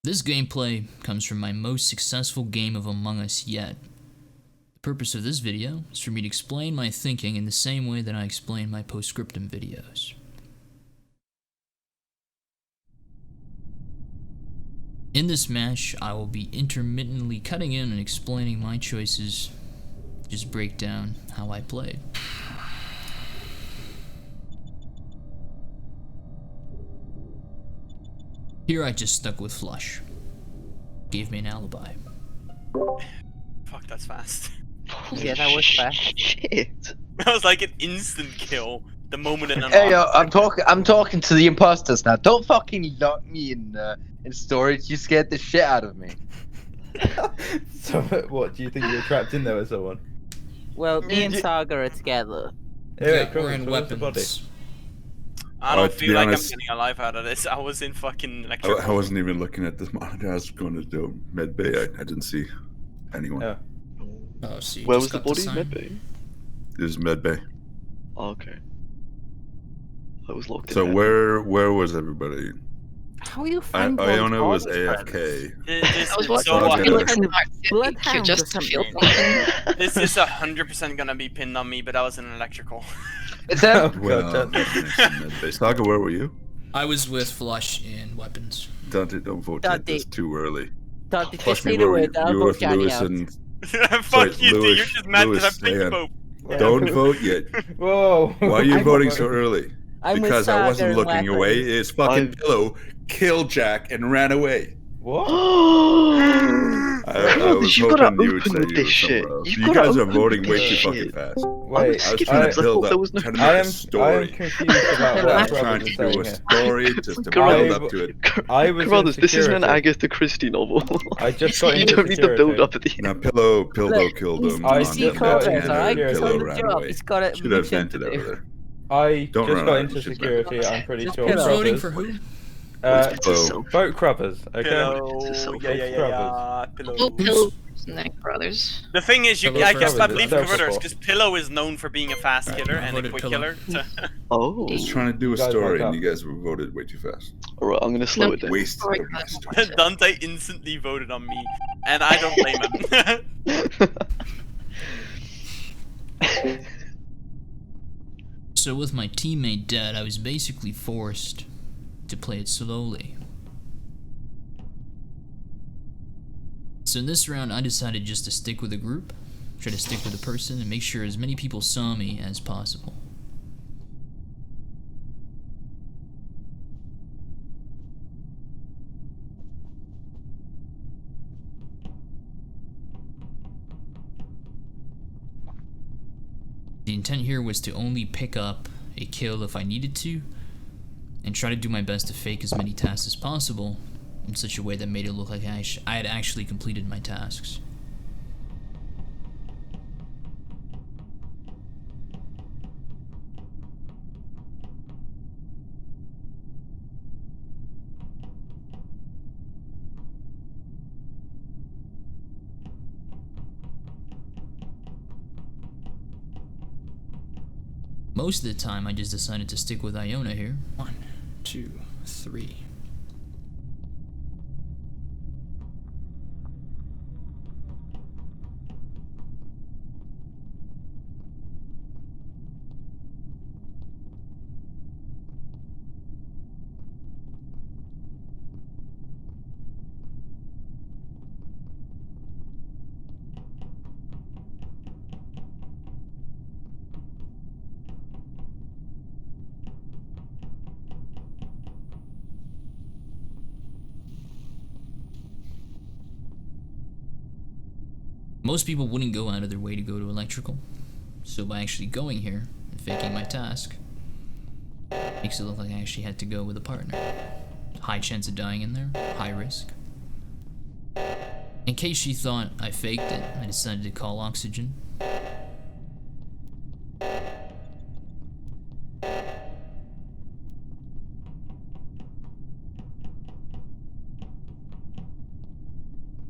This gameplay comes from my most successful game of Among Us yet. The purpose of this video is for me to explain my thinking in the same way that I explain my postscriptum videos. In this match, I will be intermittently cutting in and explaining my choices, just break down how I played. Here I just stuck with Flush. Gave me an alibi. Fuck, that's fast. Yeah, that was fast. Shit. That was like an instant kill. The moment in Hey, I'm talking to the imposters now. Don't fucking lock me in storage. You scared the shit out of me. So, what, do you think you were trapped in there with someone? Well, me and Saga are together. Anyway, We're in where's the body? weapons. I don't to feel be like honest- I'm getting a life out of this. I was in fucking electric. I wasn't even looking at this monitor. I was going to do med bay. I didn't see anyone. Oh. Oh, so you Where just was the got body? sign? Medbay? It was med bay. Oh, okay. I was locked So in. where was everybody? How are you finding Iona all was these AFK. This I was is watching so Saga. Bloodhound just or feel something. something. This is 100% gonna be pinned on me, but I was in electrical. It's Oh, him. Well, God, that's next to med bay. Saga, where were you? I was with Flush in weapons. Dante, don't vote yet. Dante. It's too early. Dante, Plus just me, say the were word, I'll you were vote with Johnny Lewis out. and Fuck Sorry, you, dude. Lewis- You're just mad Lewis, because I picked and- both. Yeah. don't vote yet. Whoa. Why are you I'm voting voting. so early? I'm with Because I Saga wasn't and looking weapons. away. It's fucking I'm- Pillow killed Jack and ran away. What? I was You gotta hoping you would open say with you were this shit. somewhere else. You You gotta guys are open voting with way this too fucking shit. fast. Wait, I was skipping trying it to 'cause I build thought there up, was no- trying to I make am a story. confused about what I'm Brothers trying is to saying do a here. story just to Carruthers- build up to it. I was in Carruthers, this isn't an security. Agatha Christie novel. I just got You into don't need to build security. up at the Now end. Pillow Look, killed he's- him. I he's still see got Carruthers, into alright? security. He's Pillow on the ran job. away. He's got a Should have mission vented to over do. there. I Don't just run got out, into you should security. I'm pretty Just sure. Who's Pillow. voting Croppers. for who? Pillow. Vote Croppers, okay? Pillow. Yeah. Pillow. Oh, Pill Neck Brothers. The thing is, Pillow I for guess I everyone. believe Pillow for Carruthers, four. because Pillow is known for being a fast Alright, killer I and a voted quick Pillow. killer. Oh. I was trying to do a You guys story woke and up. you guys voted way too fast. Alright, I'm gonna slow it down. Wasted Oh my of my God. story. Dante instantly voted on me, and I don't blame him. So with my teammate dead, I was basically forced to play it slowly. So in this round, I decided just to stick with a group, try to stick with a person, and make sure as many people saw me as possible. The intent here was to only pick up a kill if I needed to, and try to do my best to fake as many tasks as possible in such a way that made it look like I had actually completed my tasks. Most of the time, I just decided to stick with Iona here. 1, 2, 3. Most people wouldn't go out of their way to go to electrical, so by actually going here and faking my task, makes it look like I actually had to go with a partner. High chance of dying in there, high risk. In case she thought I faked it, I decided to call oxygen.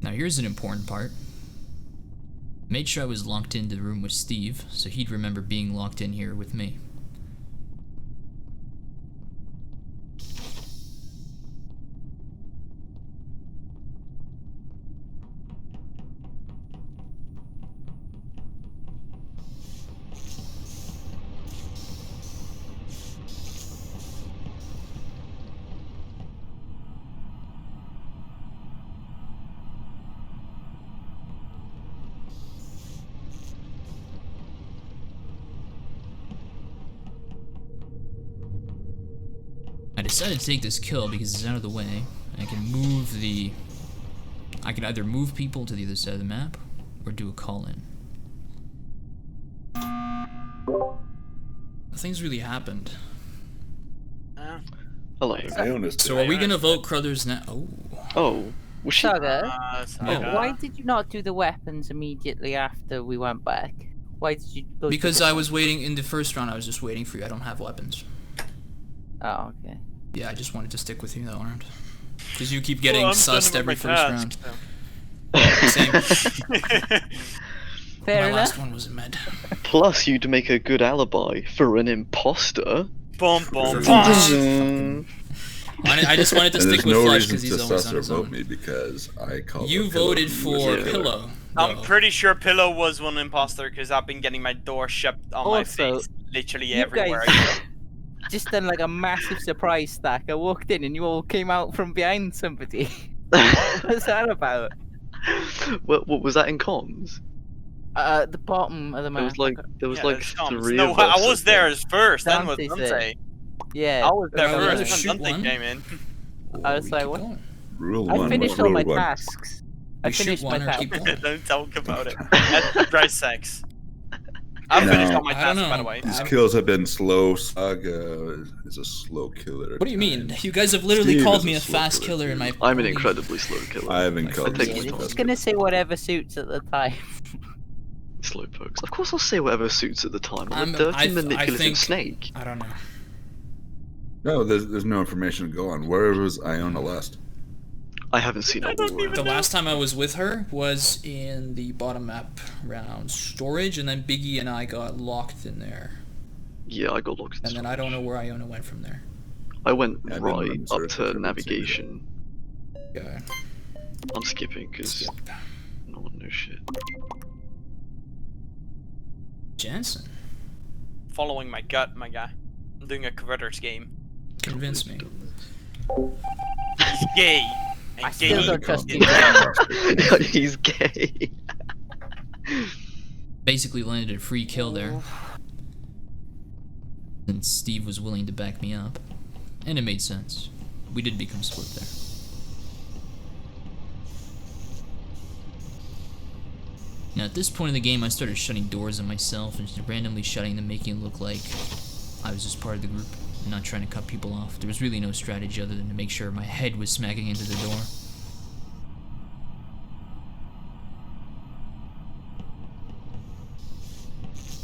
Now here's an important part. Made sure I was locked into the room with Steve, so he'd remember being locked in here with me. decided to take this kill because it's out of the way. I can move the... I can either move people to the other side of the map, or do a call-in. Nothing's really happened. Hello. Iona's So are we gonna vote Crothers now? Oh. Oh, was she? Saga, Yeah. why did you not do the weapons immediately after we went back? Why did you go Because to the... I was waiting in the first round. I was just waiting for you. I don't have weapons. Oh, okay. Yeah, I just wanted to stick with you that round. Because you keep getting I'm sussed done every with first my round. task, Same. Fair My enough. last one was a med. Plus, you'd make a good alibi for an imposter. Boom, boom, For boom. Mm. I just wanted to And stick there's with no Flush reason because he's to always sus on or his vote own. me because I called. You a pillow voted who for was a killer. Pillow. I'm though. pretty sure Pillow was one imposter because I've been getting my door shut on my Also, face literally you everywhere. guys just done like a massive surprise stack. I walked in and you all came out from behind somebody. What was that about? What was that in comms? The bottom of the map. There was Yeah, like it's comms. three No, of us. I was there as first. Then was Dante's Dante. there. Yeah. I was there I would rather first. shoot Then Dante one. came in. I was We like, keep what? going. Rule I one. finished rule all my one. tasks. I We shoot finished my one or task. keep going. Don't talk about it. That's dry sex. I finished No. all my I don't tasks, by the know. way. These kills have been slow. Saga is a slow killer. What do you mean? You guys have literally Steve called is me a a slow fast killer, killer in my. I'm an only- incredibly slow killer. I haven't I called take you my Yeah, time. just gonna say whatever suits at the time. Slow pokes. Of course, I'll say whatever suits at the time. I'm I'm- a dirty, I manipulative think- snake. I don't know. No, there's no information to go on. Where was Iona last? I haven't seen a war. The last time I was with her was in the bottom map around storage, and then Biggie and I got locked in there. Yeah, I got locked in And then I don't know where Iona went from there. I went Yeah, I've been right running up circles to ever navigation. Yeah. I'm skipping because Skip. no one knows shit. Jensen, Following my gut, my guy. I'm doing a converters game. convince me. He's gay. And I gay still don't trust is you. He's gay. Basically landed a free kill there. And Steve was willing to back me up. And it made sense. We did become split there. Now at this point in the game I started shutting doors on myself and just randomly shutting them, making it look like I was just part of the group and not trying to cut people off. There was really no strategy other than to make sure my head was smacking into the door.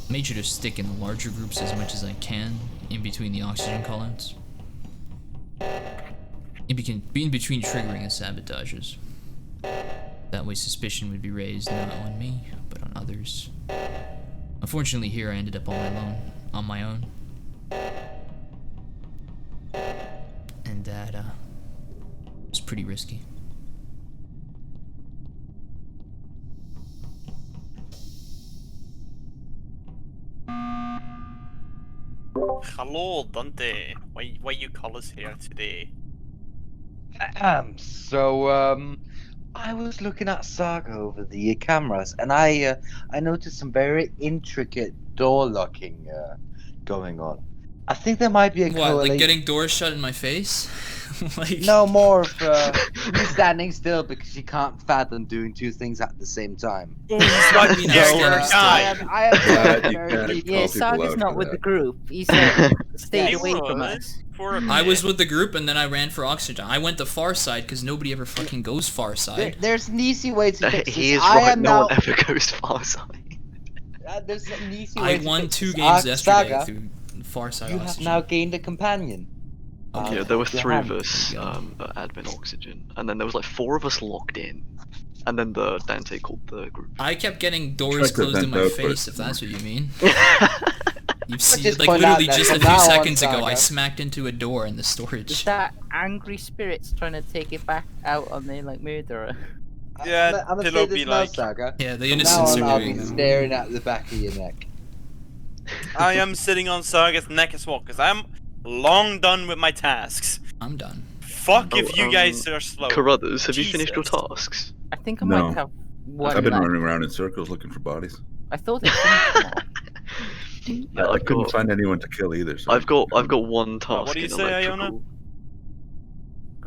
Made sure to stick in the larger groups as much as I can, in between the oxygen callouts. In between triggering the sabotages. That way suspicion would be raised not on me, but on others. Unfortunately here I ended up on my own. And that was pretty risky. Hello, Dante. Why you call us here today? I was looking at Saga over the cameras, and I noticed some very intricate door locking going on. I think there might be a What, correlation. like getting doors shut in my face? Like, No, more of you standing still because you can't fathom doing two things at the same time. Not mean there, I you're a stand guy. I am Yeah, you very can't deep. call Yeah, people Saga's out not for with the that. group. He said stay He away from was us. for a I minute. was with the group and then I ran for oxygen. I went the far side because nobody ever fucking goes far side. There's an easy way to fix He this. is I right. am No now. one ever goes far side. There's an easy way I to won fix 2 this. games yesterday Saga, through far side you have oxygen. now gained a companion. Okay. Yeah, there were your 3 of hand. us There you go. at admin oxygen, and then there was like 4 of us locked in, and then the Dante called the group. I kept getting doors Check that closed in vent my out face, first. if that's what you mean. You've just seen, like point out literally that just a from few now on, seconds ago, I Saga- smacked into a door in the Is storage. that angry spirits trying to take it back out on the like murderer? Yeah, I'm gonna Pillow say this be now, like- Saga. Yeah, the From now innocents on, are I'll doing be them. staring at the back of your neck. I am sitting on Saga's neck as well, because I'm long done with my tasks. I'm done. Fuck if Oh, you guys are slow. Carruthers, have you finished your Jesus. tasks? I think I No. might have one I've been left. running around in circles looking for bodies. I thought it finished them all. Yeah, I couldn't find anyone to kill either. So I've got one task. what do you in say, Iona? electrical.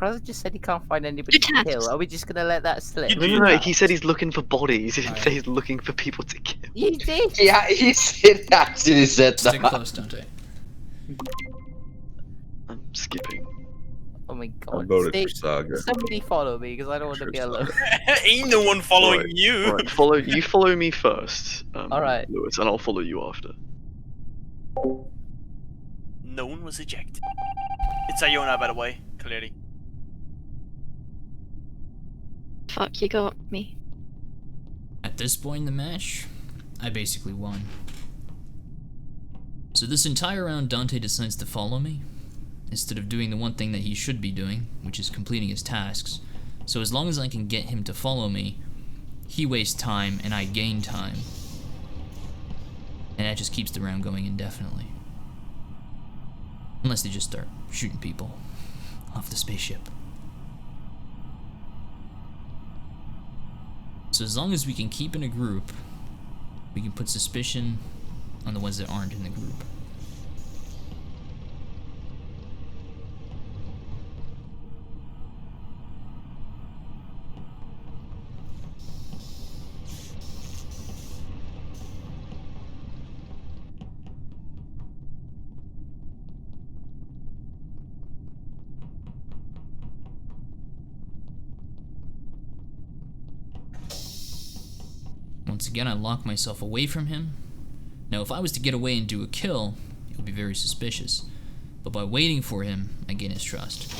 Cross just said he can't find anybody to tasks. kill. Are we just gonna let that slip? You No, do no, no. that. He said he's looking for bodies. He didn't Alright. say he's looking for people to kill. You did. Yeah, he said actually said Stick that. close, Dante. I'm skipping. Oh my I god. voted Stay- for Saga. Somebody follow me because I don't want to Sure, be it's alone. Ain't no one following Alright, you. Alright, follow me first. Alright. Lewis, and I'll follow you after. No one was ejected. It's Iona, by the way, clearly. Fuck, you got me. At this point in the match, I basically won. So this entire round, Dante decides to follow me, instead of doing the one thing that he should be doing, which is completing his tasks. So as long as I can get him to follow me, he wastes time and I gain time. And that just keeps the round going indefinitely. Unless they just start shooting people off the spaceship. So as long as we can keep in a group, we can put suspicion on the ones that aren't in the group. Once again, I lock myself away from him. Now, if I was to get away and do a kill, it would be very suspicious. But by waiting for him, I gain his trust.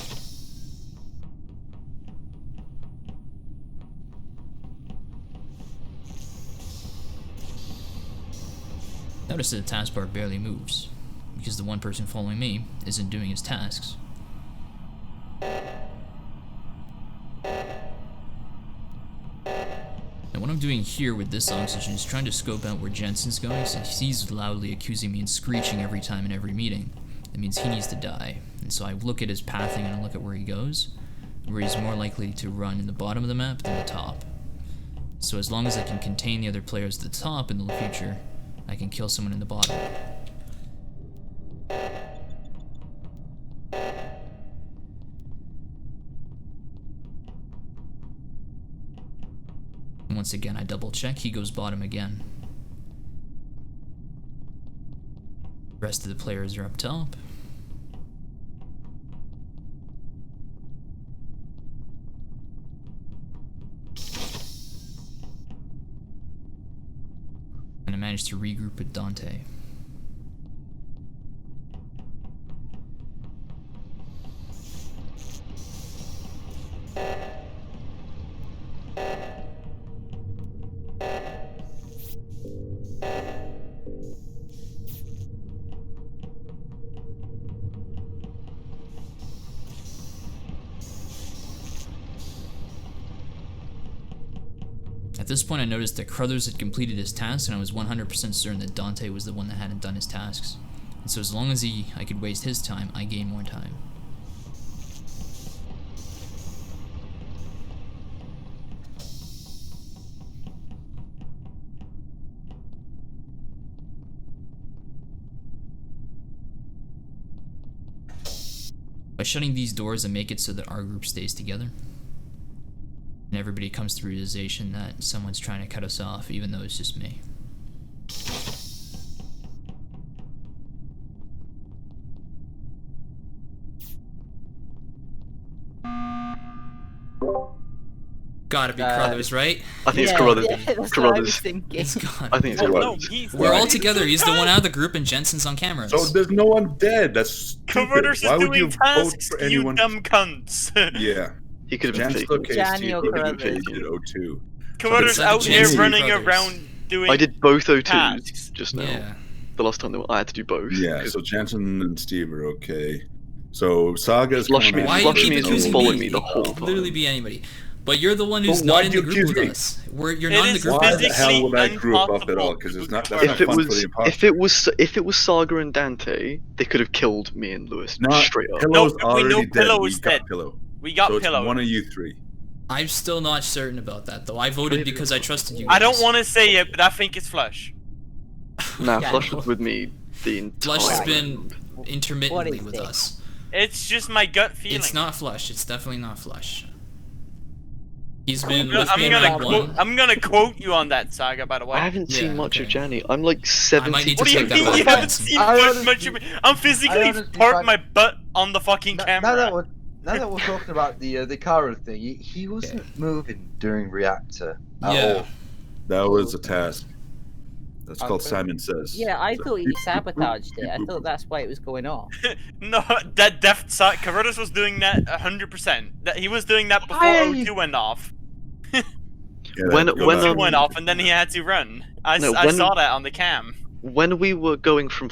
Notice that the taskbar barely moves, because the one person following me isn't doing his tasks. Now what I'm doing here with this oxygen is trying to scope out where Jensen's going, since he's loudly accusing me and screeching every time in every meeting. That means he needs to die. And so I look at his pathing and I look at where he goes, where he's more likely to run in the bottom of the map than the top. So as long as I can contain the other players at the top in the future, I can kill someone in the bottom. And once again, I double check, he goes bottom again. The rest of the players are up top. And I managed to regroup with Dante. At this point I noticed that Crothers had completed his task and I was 100% certain that Dante was the one that hadn't done his tasks. And so as long as I could waste his time, I gained more time. By shutting these doors I make it so that our group stays together. And everybody comes to the realization that someone's trying to cut us off, even though it's just me. Gotta be Crothers, right? I think it's Yeah, Carruthers. yeah, that's what I was Carruthers. thinking. It's gone. I think it's Oh, no, Carruthers. he's We're all he's together. He's the doing one out of the group, and Jensen's on camera. So there's no one dead. That's stupid. Converters is Why would you doing vote tasks, for you anyone? dumb cunts. Yeah. He could have been Chancellor fake. KC, Daniel he could have Carruthers. been O2. Converters But out here Jensen running brothers. around doing I did both O2s tasks. just now. Yeah. The last time I had to do both. Yeah, 'cause so Jansen and Steve are okay. So Saga's Flush coming me- Why out you Flush keep me and accusing following me? me the whole It could time. literally be anybody. But you're the one who's But not why'd in the you group accuse with me? us. You're It not in the is group Why with the us. hell would I physically group up at impossible all? Because it's not to that's If not it fun was for the if it was Saga and Dante, they could have killed me and Lewis Not straight up. Pillow's No, we already know dead. Pillow We is got dead. Pillow. We got So it's Pillow. one of you three. I'm still not certain about that, though. I voted because I trusted you guys. I don't want to say it, but I think it's Flush. Nah, Yeah. Flush was with me the entire Flush has round. been intermittently is with this? us. It's just my gut feeling. It's not Flush. It's definitely not Flush. He's been with I'm me gonna round quote. one. I'm gonna quote you on that, Saga. By the way. I haven't Yeah, seen much okay. of Janny. I'm like might need 70. to What do you take that mean back. you haven't Benson. seen I much honestly- of it? I'm physically honestly part find- my butt on the fucking camera. Now that we're talking about the Kara thing, he wasn't moving during reactor at Yeah. all. That was a task. That's called Okay. Simon Says. Yeah, I thought he sabotaged it. I thought that's why it was going off. No, that Carruthers was doing that 100%. That he was doing that before Hey! O2 went off. Yeah, When- go when, back. O2 went off, and then he had to run. I No, I when- saw that on the cam. When we were going from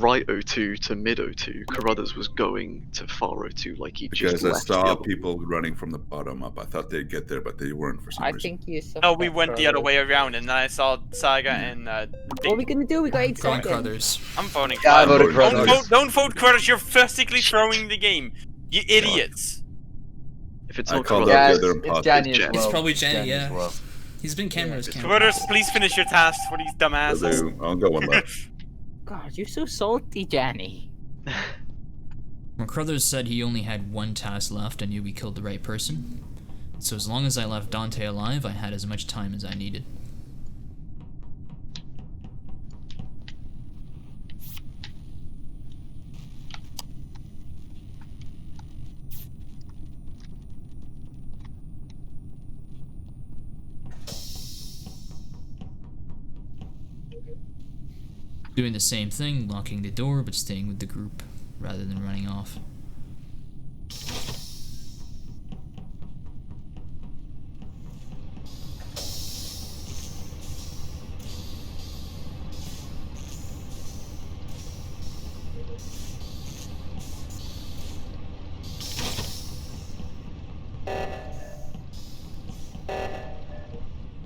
right O2 to mid O2, Carruthers was going to far O2 like he just Because I left the saw other- people running from the bottom up. I thought they'd get there, but they weren't for some I reason. think you. No, we went the other way around, and then I saw Saga and What are we gonna do? We got 8 Going seconds. Crothers. I'm voting. Yeah, I voted Don't Crothers. don't vote Carruthers. You're physically throwing the game. You idiots. If it's I not called Carruthers, out Yeah, the it's, other it's imposter. Janny as It's well. probably It's Janny, as yeah. well. He's been cameras. Carruthers, please finish your task for these I'll dumbasses. I'll go one left. God, you're so salty, Janny. Well, Crothers said he only had one task left. I knew we killed the right person. So as long as I left Dante alive, I had as much time as I needed. Doing the same thing, locking the door, but staying with the group rather than running off.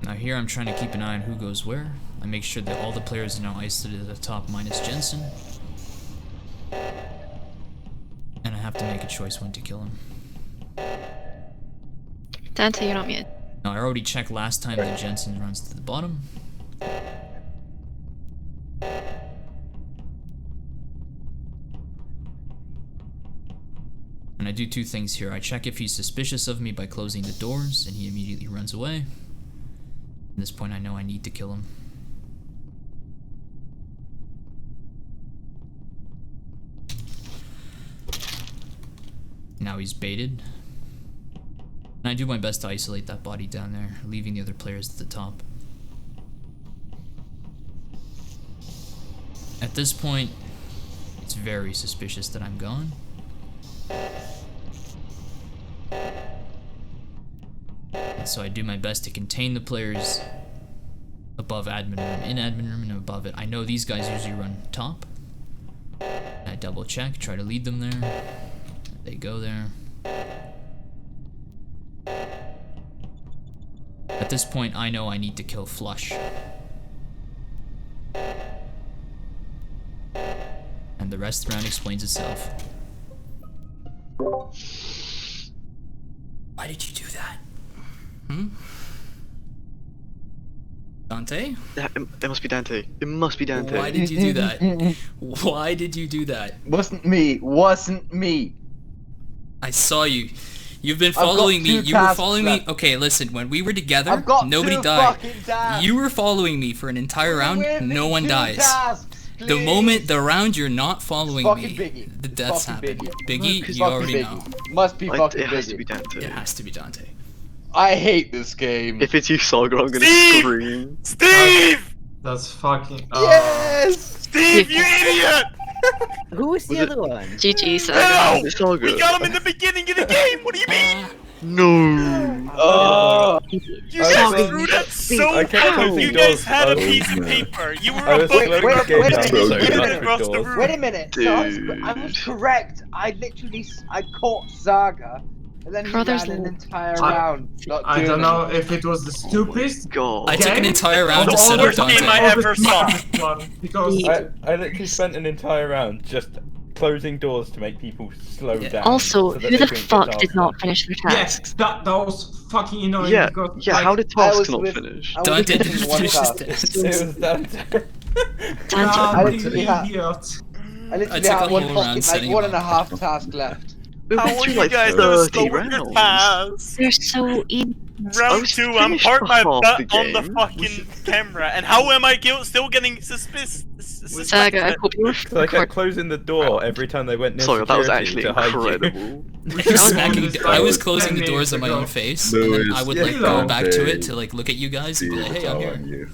Now here I'm trying to keep an eye on who goes where. I make sure that all the players are now isolated at the top minus Jensen. And I have to make a choice when to kill him. Dante, you're not muted. Now I already checked last time that Jensen runs to the bottom. And I do two things here. I check if he's suspicious of me by closing the doors, and he immediately runs away. At this point I know I need to kill him. Now he's baited. And I do my best to isolate that body down there, leaving the other players at the top. At this point, it's very suspicious that I'm gone. And so I do my best to contain the players above admin room, in admin room, and above it. I know these guys usually run top. And I double check, try to lead them there. They go there. At this point, I know I need to kill Flush. And the rest of the round explains itself. Why did you do that? Hmm? Dante? It must be Dante. It must be Dante. Why did you do that? Why did you do that? Wasn't me. Wasn't me. I saw you. You've been I've got following me. two You were tasks following me. left. Okay, listen. When we were together, I've got nobody two died. fucking tasks. You were following me for an entire round. Win No me one two dies. tasks, The please. moment, the round you're not following Fucking me, Biggie. the deaths Fucking happen. Biggie. Biggie, Fucking you already Biggie. know. Must be fucking It has to Biggie. be Dante. It has to be Dante. I hate this game. If it's you, Saga, I'm gonna Steve! scream. Steve! That's fucking. Yes! Steve, you idiot! Who was the Was it- other one? GG, so No! It's Saga. We got him in the beginning of the game. What do you mean? No. Oh! You I guys was- screwed up so I kept bad. closing You guys doors. had a I was- piece of paper. You were I was above slowing the the game wait a down. minute, so wait a I minute. across the doors. room. Wait a minute. So I was Dude. correct. I literally I caught Saga, and then he Brothers ran an Law. entire I- round. Not I doing don't know anything. if it was the stupidest. God. I took an Okay. entire round to Or set the up worst game I Dante. ever saw. One, because I literally spent an entire round just closing doors to make people slow Yeah. down. also, so that who they the couldn't get fuck tasks did not done. finish their yes, tasks? that was fucking annoying. Yeah, because, yeah. like, How did I tasks was not with- finish? I was Dante missing didn't one finish his task. task. It was Dante. Dante, I you literally had- idiot. I literally took a had one whole round fucking, like setting one him and a up. half task left. We How went are through you like guys so 30 slow with your rounds. tasks? They're so easy. Round was 2, I'm finished parked for my half butt the on the game. fucking camera, and how am I still getting suspicious? Saga, I hope you were Because I kept closing the door every time they went near Sorry, that was security actually to hide you. incredible. I was That closing was the doors on my 10 own minutes face, ago. and then There I would is like no go back to day. it to like look at you guys and be like, See hey, I'm what's here. on you.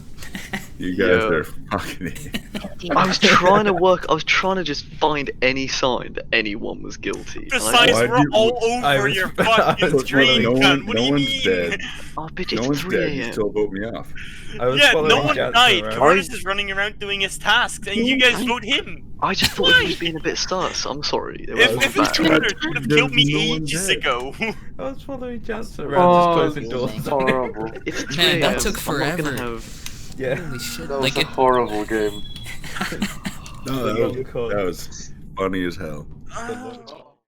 You guys Yeah. are fucking idiots. I was trying to work. I was trying to just find any sign that anyone was guilty. The and I signs just- Why were do you- all I over was- your I fucking was screen, no cunt. one- What no do you one's mean? dead. Oh, bitch, No it's one's 3 dead. You a.m. still vote me off. I was Yeah, no following one Jansen died. around. Carlos is running around doing his tasks, and you guys vote him. I just thought he was being a bit sus. I'm sorry. It If was it was bad. Carlos, he would have killed me There's no one ages dead. ago. I was following Jansen around, just closing doors. Horrible. It's 3 Man, that a.m. took I'm not forever. gonna have. Yeah. Holy shit. That was Like a it, horrible game. No, The long con. that was funny as hell. Ah.